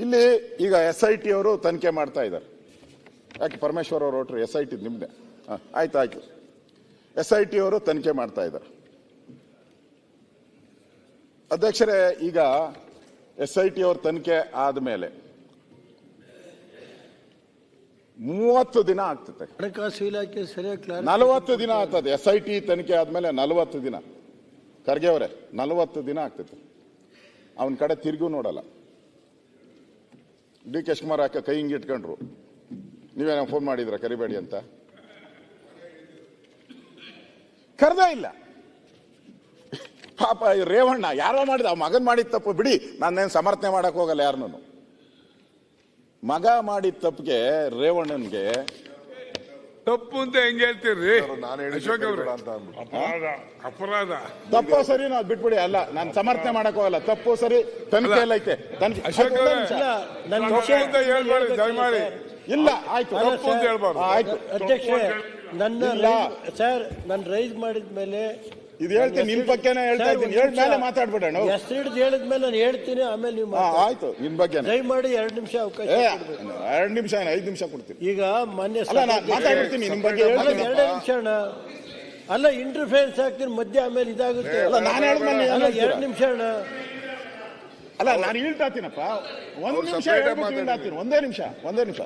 ಇಲ್ಲಿ ಈಗ SIT ಅವರು ತನಿಖೆ ಮಾಡ್ತಾ ಇದ್ದಾರೆ. ಯಾಕೆ ಪರಮೇಶ್ವರ್ ಅವರು ಹೊರಟ್ರು? SIT ನಿಮ್ದೆ. ಆಯ್ತು SIT ಅವರು ತನಿಖೆ ಮಾಡ್ತಾ ಇದ್ದಾರೆ. ಅಧ್ಯಕ್ಷರೇ, ಈಗ SIT ಅವ್ರ ತನಿಖೆ ಆದ್ಮೇಲೆ 30 ದಿನ ಆಗ್ತದೆ. ಹಣಕಾಸು ಇಲಾಖೆ ಸರಿಯಾಗಿ 40 ದಿನ ಆಗ್ತದೆ. SIT ತನಿಖೆ ಆದ್ಮೇಲೆ 40 ದಿನ. ಖರ್ಗೆ ಅವರೇ, 40 ದಿನ ಆಗ್ತದೆ. ಅವನ ಕಡೆ ತಿರುಗೂ ನೋಡಲ್ಲ. DK ಶಿವಕುಮಾರ್ ಯಾಕೆ ಕೈ ಹಿಂಗೆ ಇಟ್ಕೊಂಡ್ರು? ನೀವೇನೋ ಫೋನ್ ಮಾಡಿದ್ರ ಕರಿಬೇಡಿ ಅಂತ? ಕರ್ದೇ ಇಲ್ಲ. ಪಾಪ ರೇವಣ್ಣ ಯಾರೋ ಮಾಡಿದ, ಮಗನ್ ಮಾಡಿದ ತಪ್ಪು ಬಿಡಿ, ನಾನೇನು ಸಮರ್ಥನೆ ಮಾಡಕ್ ಹೋಗಲ್ಲ ಯಾರನ್ನು. ಮಗ ಮಾಡಿದ ತಪ್ಪಿಗೆ ರೇವಣ್ಣನ್ಗೆ ತಪ್ಪು ಅಂತ ಹೆಂಗ್ ಹೇಳ್ತೀರಿ? ಅಪರಾಧ ತಪ್ಪು ಸರಿ ನಾವು ಬಿಟ್ಬಿಡಿ. ಅಲ್ಲ, ನಾನು ಸಮರ್ಥನೆ ಮಾಡಕ್ ಹೋಗಲ್ಲ. ತಪ್ಪು ಸರಿ, ತನಿಖೆ ಎಲ್ಲ ಐತೆ. ದಯಮಾಡಿ ಇಲ್ಲ, ಆಯ್ತು. ತಪ್ಪು ಅಂತ ಹೇಳ್ಬಾರ್ದು. ಆಯ್ತು ಅಧ್ಯಕ್ಷರೇ, ನನ್ನ ರೈಸ್ ಮಾಡಿದ್ಮೇಲೆ ಇದು ಹೇಳ್ತೀನಿ, ನಿನ್ ಬಗ್ಗೆನೇ ಹೇಳ್ತಾ ಇದ್ದೀನಿ. ಮೇಲೆ ಮಾತಾಡ್ಬಿಡೋಣ. ಹೆಸರು ಹಿಡಿದು ಹೇಳಿದ್ಮೇಲೆ ನಾನು ಹೇಳ್ತೀನಿ, ಆಮೇಲೆ ನೀವು ಆಯ್ತು. ನಿನ್ ಬಗ್ಗೆ ದಯಮಾಡಿ 2 ನಿಮಿಷ ಅವಕಾಶ. 2 ನಿಮಿಷ 5 ನಿಮಿಷ ಕೊಡ್ತೀನಿ. ಈಗ ಮಾನ್ಯ ಮಾತಾಡ್ಬಿಡ್ತೀನಿ ನಿಮ್ ಬಗ್ಗೆ. 2 ನಿಮಿಷ ಅಣ್ಣ. ಅಲ್ಲ, ಇಂಟರ್ಫಿಯರೆನ್ಸ್ ಆಗ್ತೀನಿ ಮಧ್ಯ, ಆಮೇಲೆ ಇದಾಗುತ್ತೆ. ನಾನು ಹೇಳಿದ್ಮೇಲೆ 2 ನಿಮಿಷ ಅಣ್ಣ. ಅಲ್ಲ, ನಾನು ಹೇಳ್ತಾತೀನಪ್ಪ. 1 ನಿಮಿಷ ಹೇಳ್ತೀನಿ. ಒಂದೇ ನಿಮಿಷ.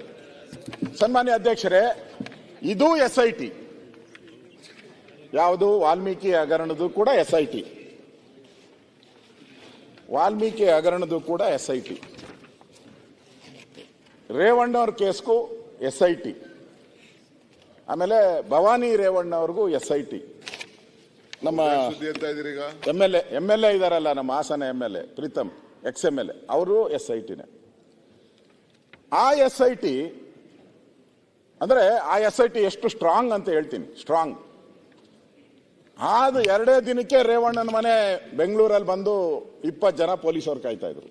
ಸನ್ಮಾನ್ಯ ಅಧ್ಯಕ್ಷರೇ, ಇದು SIT. ಯಾವುದು? ವಾಲ್ಮೀಕಿ ಹಗರಣದ್ದು ಕೂಡ SIT. ವಾಲ್ಮೀಕಿ ಹಗರಣದ್ದು ಕೂಡ SIT. ರೇವಣ್ಣ ಅವ್ರ ಕೇಸ್ಗೂ SIT. ಆಮೇಲೆ ಭವಾನಿ ರೇವಣ್ಣ ಅವ್ರಿಗೂ SIT. ನಮ್ಮ MLA ಇದಾರಲ್ಲ, ನಮ್ಮ ಹಾಸನ MLA ಪ್ರೀತಮ್ ex-MLA, ಅವರು SITನೇ. ಆ SIT ಅಂದ್ರೆ ಆ SIT ಎಷ್ಟು ಸ್ಟ್ರಾಂಗ್ ಅಂತ ಹೇಳ್ತೀನಿ. ಸ್ಟ್ರಾಂಗ್ ಆದ 2 ದಿನಕ್ಕೆ ರೇವಣ್ಣನ ಮನೆ ಬೆಂಗಳೂರಲ್ಲಿ ಬಂದು 20 ಜನ ಪೊಲೀಸರು ಕಾಯ್ತಾ ಇದ್ರು.